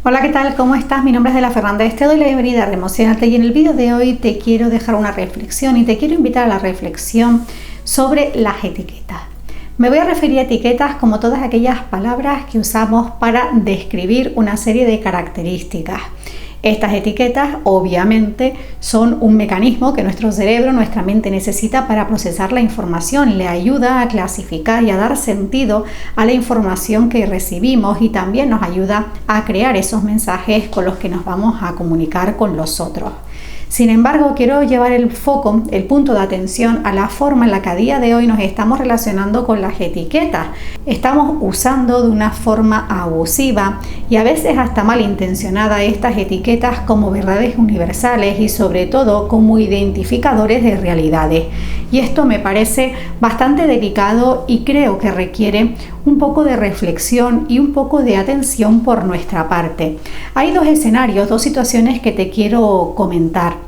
Hola, ¿qué tal? ¿Cómo estás? Mi nombre es Dela Fernández, te doy la bienvenida a Reemocionate y en el vídeo de hoy te quiero dejar una reflexión y te quiero invitar a la reflexión sobre las etiquetas. Me voy a referir a etiquetas como todas aquellas palabras que usamos para describir una serie de características. Estas etiquetas obviamente son un mecanismo que nuestro cerebro, nuestra mente necesita para procesar la información, le ayuda a clasificar y a dar sentido a la información que recibimos y también nos ayuda a crear esos mensajes con los que nos vamos a comunicar con los otros. Sin embargo, quiero llevar el foco, el punto de atención a la forma en la que a día de hoy nos estamos relacionando con las etiquetas. Estamos usando de una forma abusiva y a veces hasta malintencionada estas etiquetas como verdades universales y sobre todo como identificadores de realidades. Y esto me parece bastante delicado y creo que requiere un poco de reflexión y un poco de atención por nuestra parte. Hay dos escenarios, dos situaciones que te quiero comentar.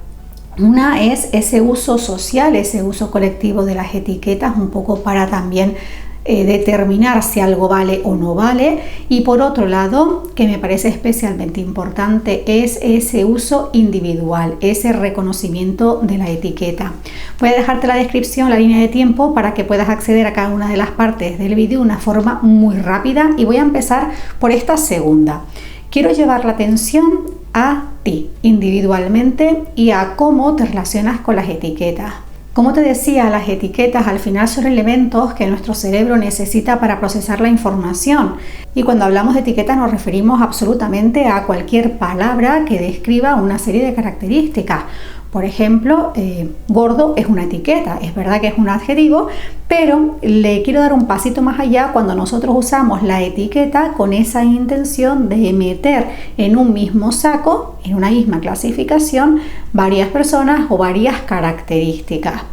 Una es ese uso social, ese uso colectivo de las etiquetas, un poco para también determinar si algo vale o no vale. Y por otro lado, que me parece especialmente importante, es ese uso individual, ese reconocimiento de la etiqueta. Voy a dejarte la descripción, la línea de tiempo, para que puedas acceder a cada una de las partes del vídeo de una forma muy rápida y voy a empezar por esta segunda. Quiero llevar la atención a ti individualmente y a cómo te relacionas con las etiquetas. Como te decía, las etiquetas al final son elementos que nuestro cerebro necesita para procesar la información. Y cuando hablamos de etiquetas nos referimos absolutamente a cualquier palabra que describa una serie de características. Por ejemplo, gordo es una etiqueta, es verdad que es un adjetivo, pero le quiero dar un pasito más allá cuando nosotros usamos la etiqueta con esa intención de meter en un mismo saco, en una misma clasificación, varias personas o varias características.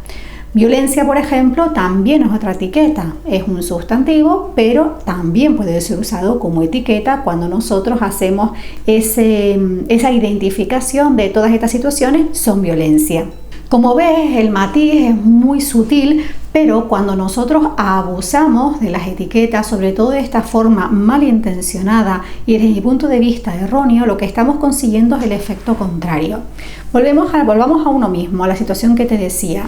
Violencia, por ejemplo, también es otra etiqueta, es un sustantivo, pero también puede ser usado como etiqueta cuando nosotros hacemos esa identificación de todas estas situaciones son violencia. Como ves, el matiz es muy sutil, pero cuando nosotros abusamos de las etiquetas, sobre todo de esta forma malintencionada y desde mi punto de vista erróneo, lo que estamos consiguiendo es el efecto contrario. Volvamos a uno mismo, a la situación que te decía.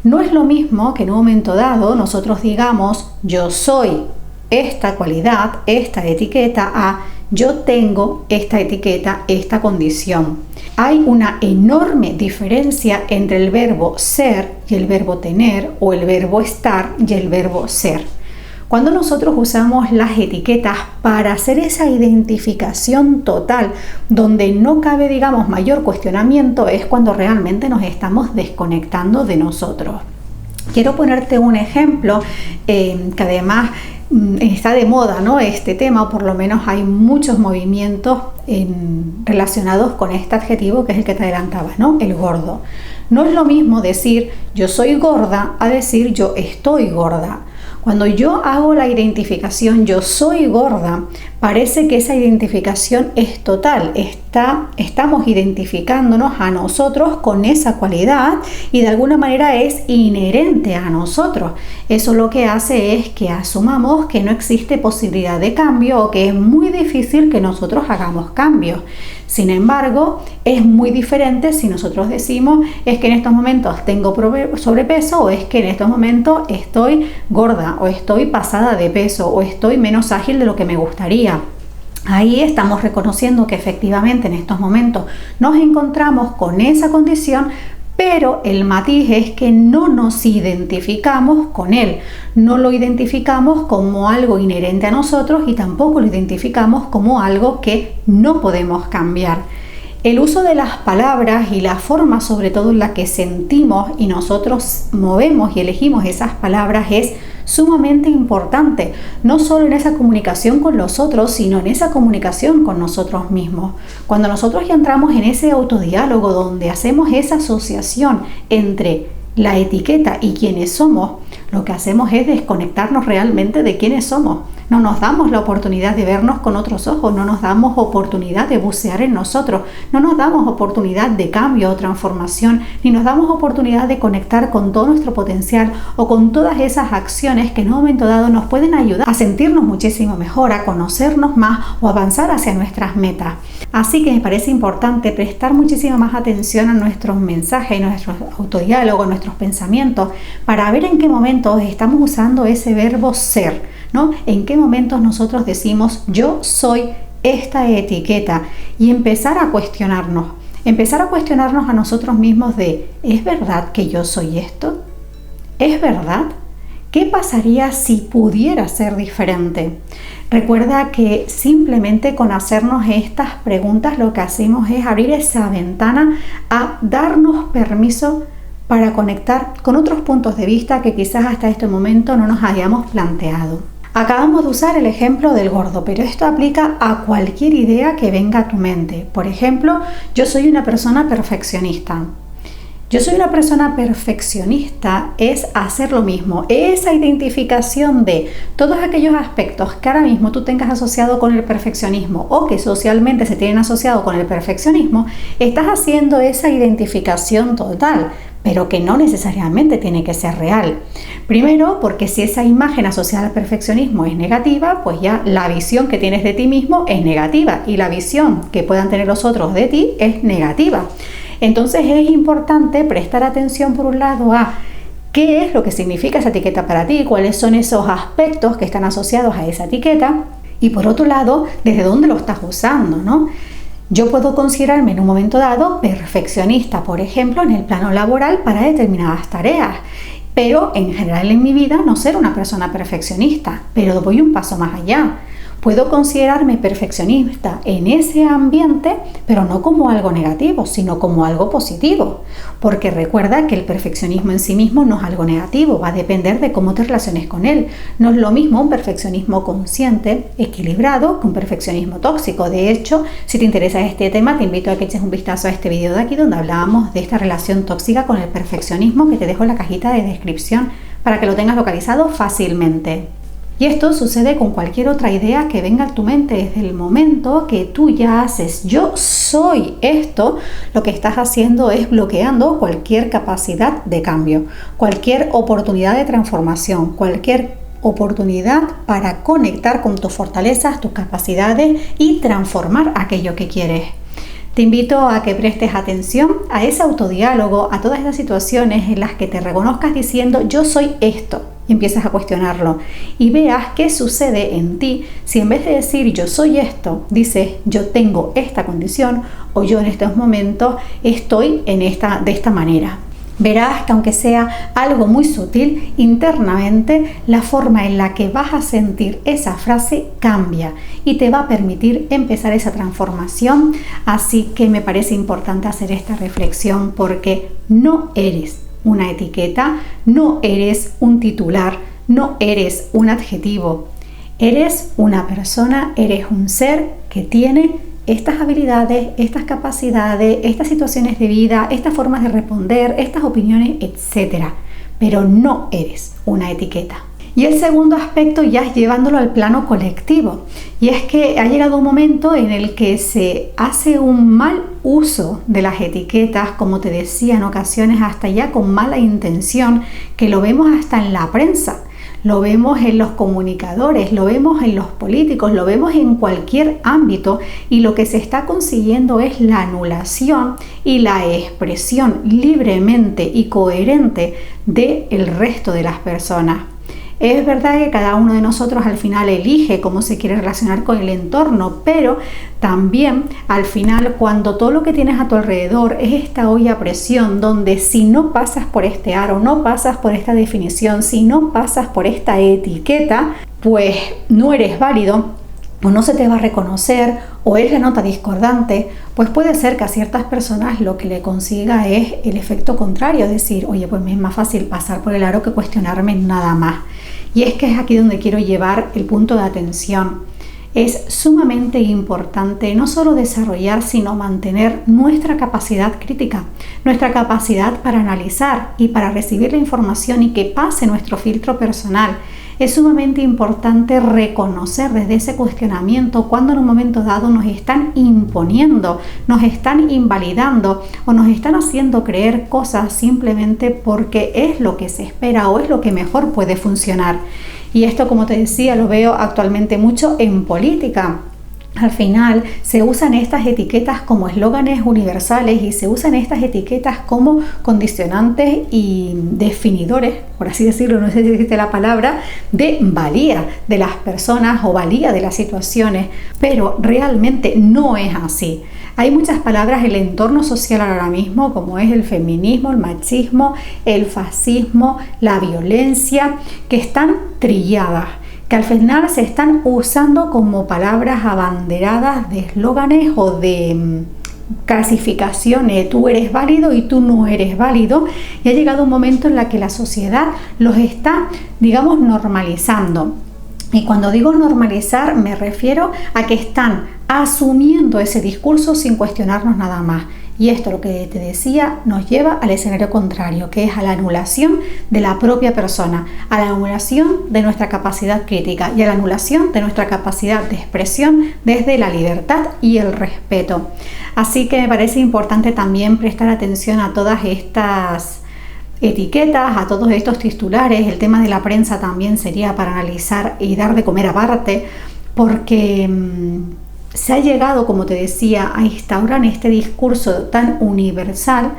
No es lo mismo que en un momento dado nosotros digamos yo soy esta cualidad, esta etiqueta, a yo tengo esta etiqueta, esta condición. Hay una enorme diferencia entre el verbo ser y el verbo tener, o el verbo estar y el verbo ser. Cuando nosotros usamos las etiquetas para hacer esa identificación total, donde no cabe, digamos, mayor cuestionamiento, es cuando realmente nos estamos desconectando de nosotros. Quiero ponerte un ejemplo que además está de moda, ¿no? Este tema, o por lo menos hay muchos movimientos relacionados con este adjetivo que es el que te adelantaba, ¿no? El gordo. No es lo mismo decir yo soy gorda a decir yo estoy gorda. Cuando yo hago la identificación yo soy gorda, parece que esa identificación es total. Estamos identificándonos a nosotros con esa cualidad y de alguna manera es inherente a nosotros. Eso lo que hace es que asumamos que no existe posibilidad de cambio o que es muy difícil que nosotros hagamos cambios. Sin embargo, es muy diferente si nosotros decimos es que en estos momentos tengo sobrepeso o es que en estos momentos estoy gorda o estoy pasada de peso o estoy menos ágil de lo que me gustaría. Ahí estamos reconociendo que efectivamente en estos momentos nos encontramos con esa condición, pero el matiz es que no nos identificamos con él, no lo identificamos como algo inherente a nosotros y tampoco lo identificamos como algo que no podemos cambiar. El uso de las palabras y la forma sobre todo en la que sentimos y nosotros movemos y elegimos esas palabras es sumamente importante, no solo en esa comunicación con los otros, sino en esa comunicación con nosotros mismos. Cuando nosotros ya entramos en ese autodiálogo donde hacemos esa asociación entre la etiqueta y quiénes somos, lo que hacemos es desconectarnos realmente de quiénes somos. no nos damos la oportunidad de vernos con otros ojos, no nos damos oportunidad de bucear en nosotros, no nos damos oportunidad de cambio o transformación, ni nos damos oportunidad de conectar con todo nuestro potencial o con todas esas acciones que en un momento dado nos pueden ayudar a sentirnos muchísimo mejor, a conocernos más o avanzar hacia nuestras metas. Así que me parece importante prestar muchísima más atención a nuestros mensajes, nuestro autodiálogo, nuestros pensamientos, para ver en qué momentos estamos usando ese verbo ser, ¿no? En qué momentos nosotros decimos yo soy esta etiqueta y empezar a cuestionarnos a nosotros mismos de ¿es verdad que yo soy esto? ¿Es verdad? ¿Qué pasaría si pudiera ser diferente? Recuerda que simplemente con hacernos estas preguntas lo que hacemos es abrir esa ventana a darnos permiso para conectar con otros puntos de vista que quizás hasta este momento no nos hayamos planteado. Acabamos de usar el ejemplo del gordo, pero esto aplica a cualquier idea que venga a tu mente. Por ejemplo, yo soy una persona perfeccionista. Yo soy una persona perfeccionista es hacer lo mismo, esa identificación de todos aquellos aspectos que ahora mismo tú tengas asociado con el perfeccionismo o que socialmente se tienen asociado con el perfeccionismo, estás haciendo esa identificación total, pero que no necesariamente tiene que ser real. Primero, porque si esa imagen asociada al perfeccionismo es negativa, pues ya la visión que tienes de ti mismo es negativa y la visión que puedan tener los otros de ti es negativa. Entonces es importante prestar atención por un lado a qué es lo que significa esa etiqueta para ti, cuáles son esos aspectos que están asociados a esa etiqueta y por otro lado, desde dónde lo estás usando, ¿no? Yo puedo considerarme en un momento dado perfeccionista, por ejemplo, en el plano laboral para determinadas tareas, pero en general en mi vida no ser una persona perfeccionista, pero voy un paso más allá. Puedo considerarme perfeccionista en ese ambiente, pero no como algo negativo, sino como algo positivo. Porque recuerda que el perfeccionismo en sí mismo no es algo negativo, va a depender de cómo te relaciones con él. No es lo mismo un perfeccionismo consciente, equilibrado, que un perfeccionismo tóxico. De hecho, si te interesa este tema, te invito a que eches un vistazo a este video de aquí donde hablábamos de esta relación tóxica con el perfeccionismo, que te dejo en la cajita de descripción para que lo tengas localizado fácilmente. Y esto sucede con cualquier otra idea que venga a tu mente. Desde el momento que tú ya haces yo soy esto, lo que estás haciendo es bloqueando cualquier capacidad de cambio, cualquier oportunidad de transformación, cualquier oportunidad para conectar con tus fortalezas, tus capacidades y transformar aquello que quieres. Te invito a que prestes atención a ese autodiálogo, a todas esas situaciones en las que te reconozcas diciendo yo soy esto y empiezas a cuestionarlo y veas qué sucede en ti si en vez de decir yo soy esto, dices yo tengo esta condición o yo en estos momentos estoy de esta manera. Verás que aunque sea algo muy sutil, internamente la forma en la que vas a sentir esa frase cambia y te va a permitir empezar esa transformación. Así que me parece importante hacer esta reflexión porque no eres una etiqueta, no eres un titular, no eres un adjetivo. Eres una persona, eres un ser que tiene estas habilidades, estas capacidades, estas situaciones de vida, estas formas de responder, estas opiniones, etc. Pero no eres una etiqueta. Y el segundo aspecto ya es llevándolo al plano colectivo. Y es que ha llegado un momento en el que se hace un mal uso de las etiquetas, como te decía, en ocasiones hasta ya con mala intención, que lo vemos hasta en la prensa. Lo vemos en los comunicadores, lo vemos en los políticos, lo vemos en cualquier ámbito y lo que se está consiguiendo es la anulación y la expresión libremente y coherente del resto de las personas. Es verdad que cada uno de nosotros al final elige cómo se quiere relacionar con el entorno, pero también al final cuando todo lo que tienes a tu alrededor es esta olla a presión donde si no pasas por este aro, no pasas por esta definición, si no pasas por esta etiqueta, pues no eres válido o no se te va a reconocer o es la nota discordante, pues puede ser que a ciertas personas lo que le consiga es el efecto contrario, decir, oye, pues me es más fácil pasar por el aro que cuestionarme nada más. Y es que es aquí donde quiero llevar el punto de atención. Es sumamente importante no solo desarrollar, sino mantener nuestra capacidad crítica, nuestra capacidad para analizar y para recibir la información y que pase nuestro filtro personal. Es sumamente importante reconocer desde ese cuestionamiento cuando en un momento dado nos están imponiendo, nos están invalidando o nos están haciendo creer cosas simplemente porque es lo que se espera o es lo que mejor puede funcionar. Y esto, como te decía, lo veo actualmente mucho en política. Al final se usan estas etiquetas como eslóganes universales y se usan estas etiquetas como condicionantes y definidores, por así decirlo, no sé si existe la palabra, de valía de las personas o valía de las situaciones, pero realmente no es así. Hay muchas palabras en el entorno social ahora mismo, como es el feminismo, el machismo, el fascismo, la violencia, que están trilladas, que al final se están usando como palabras abanderadas de eslóganes o de clasificaciones. Tú eres válido y tú no eres válido, y ha llegado un momento en el que la sociedad los está, digamos, normalizando. Y cuando digo normalizar me refiero a que están asumiendo ese discurso sin cuestionarnos nada más. Y esto, lo que te decía, nos lleva al escenario contrario, que es a la anulación de la propia persona, a la anulación de nuestra capacidad crítica y a la anulación de nuestra capacidad de expresión desde la libertad y el respeto. Así que me parece importante también prestar atención a todas estas etiquetas, a todos estos titulares. El tema de la prensa también sería para analizar y dar de comer aparte, porque se ha llegado, como te decía, a instaurar este discurso tan universal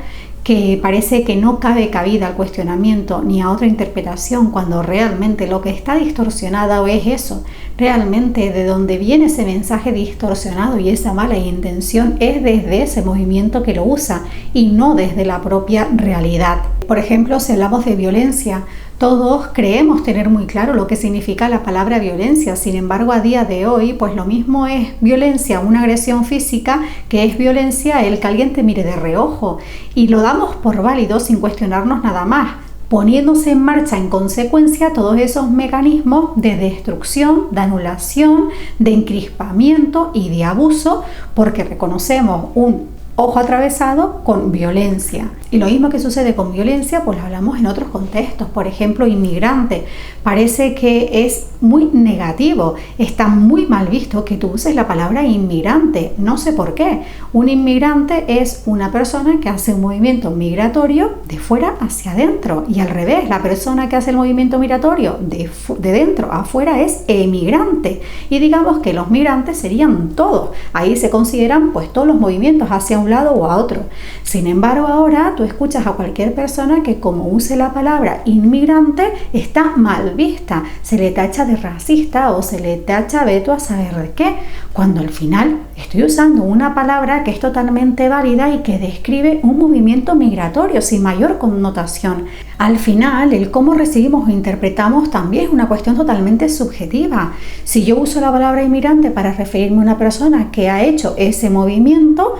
que parece que no cabe cabida al cuestionamiento ni a otra interpretación, cuando realmente lo que está distorsionado es eso. Realmente de donde viene ese mensaje distorsionado y esa mala intención es desde ese movimiento que lo usa y no desde la propia realidad. Por ejemplo, si hablamos de violencia, todos creemos tener muy claro lo que significa la palabra violencia. Sin embargo, a día de hoy, pues lo mismo es violencia, una agresión física, que es violencia el que alguien te mire de reojo. Y lo damos por válido sin cuestionarnos nada más, poniéndose en marcha en consecuencia todos esos mecanismos de destrucción, de anulación, de encrispamiento y de abuso, porque reconocemos un ojo atravesado con violencia. Y lo mismo que sucede con violencia, pues lo hablamos en otros contextos. Por ejemplo, inmigrante. Parece que es muy negativo, está muy mal visto que tú uses la palabra inmigrante. No sé por qué. Un inmigrante es una persona que hace un movimiento migratorio de fuera hacia adentro. Y al revés, la persona que hace el movimiento migratorio de dentro a afuera es emigrante. Y digamos que los migrantes serían todos. Ahí se consideran pues todos los movimientos hacia un lado o a otro. Sin embargo, ahora tú escuchas a cualquier persona que como use la palabra inmigrante está mal vista, se le tacha de racista o se le tacha veto a saber de qué, cuando al final estoy usando una palabra que es totalmente válida y que describe un movimiento migratorio sin mayor connotación. Al final, el cómo recibimos o interpretamos también es una cuestión totalmente subjetiva. Si yo uso la palabra inmigrante para referirme a una persona que ha hecho ese movimiento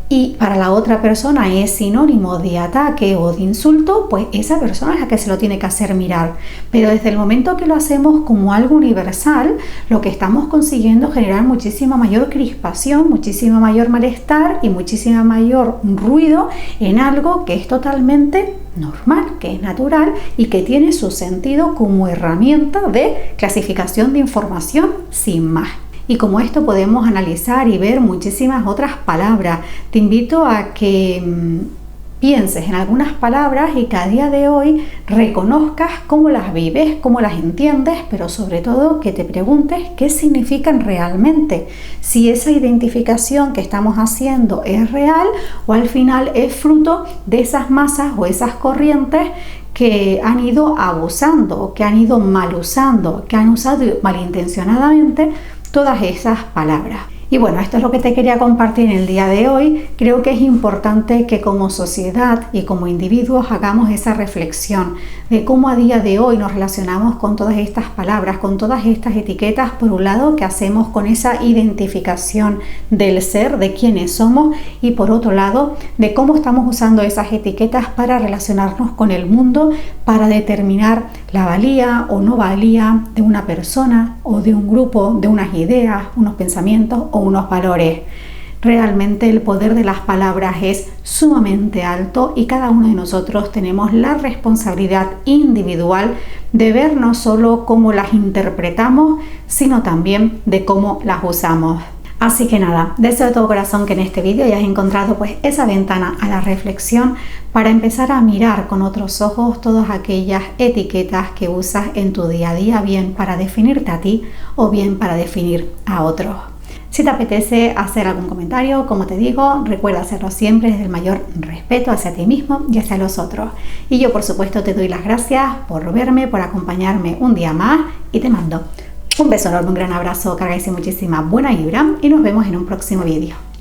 y para la otra persona es sinónimo de ataque o de insulto, pues esa persona es la que se lo tiene que hacer mirar. Pero desde el momento que lo hacemos como algo universal, lo que estamos consiguiendo es generar muchísima mayor crispación, muchísima mayor malestar y muchísima mayor ruido en algo que es totalmente normal, que es natural y que tiene su sentido como herramienta de clasificación de información sin más. Y como esto podemos analizar y ver muchísimas otras palabras. Te invito a que pienses en algunas palabras y que a día de hoy reconozcas cómo las vives, cómo las entiendes, pero sobre todo que te preguntes qué significan realmente. Si esa identificación que estamos haciendo es real o al final es fruto de esas masas o esas corrientes que han ido abusando, que han ido mal usando, que han usado malintencionadamente todas esas palabras. Y bueno, esto es lo que te quería compartir en el día de hoy. Creo que es importante que como sociedad y como individuos hagamos esa reflexión de cómo a día de hoy nos relacionamos con todas estas palabras, con todas estas etiquetas. Por un lado, que hacemos con esa identificación del ser, de quiénes somos, y por otro lado, de cómo estamos usando esas etiquetas para relacionarnos con el mundo, para determinar la valía o no valía de una persona o de un grupo, de unas ideas, unos pensamientos o unos valores. Realmente el poder de las palabras es sumamente alto y cada uno de nosotros tenemos la responsabilidad individual de ver no solo cómo las interpretamos, sino también de cómo las usamos. Así que nada, deseo de todo corazón que en este vídeo hayas encontrado pues esa ventana a la reflexión para empezar a mirar con otros ojos todas aquellas etiquetas que usas en tu día a día, bien para definirte a ti o bien para definir a otros. Si te apetece hacer algún comentario, como te digo, recuerda hacerlo siempre desde el mayor respeto hacia ti mismo y hacia los otros. Y yo, por supuesto, te doy las gracias por verme, por acompañarme un día más y te mando un beso enorme, un gran abrazo, carga y muchísima buena vibra y nos vemos en un próximo vídeo.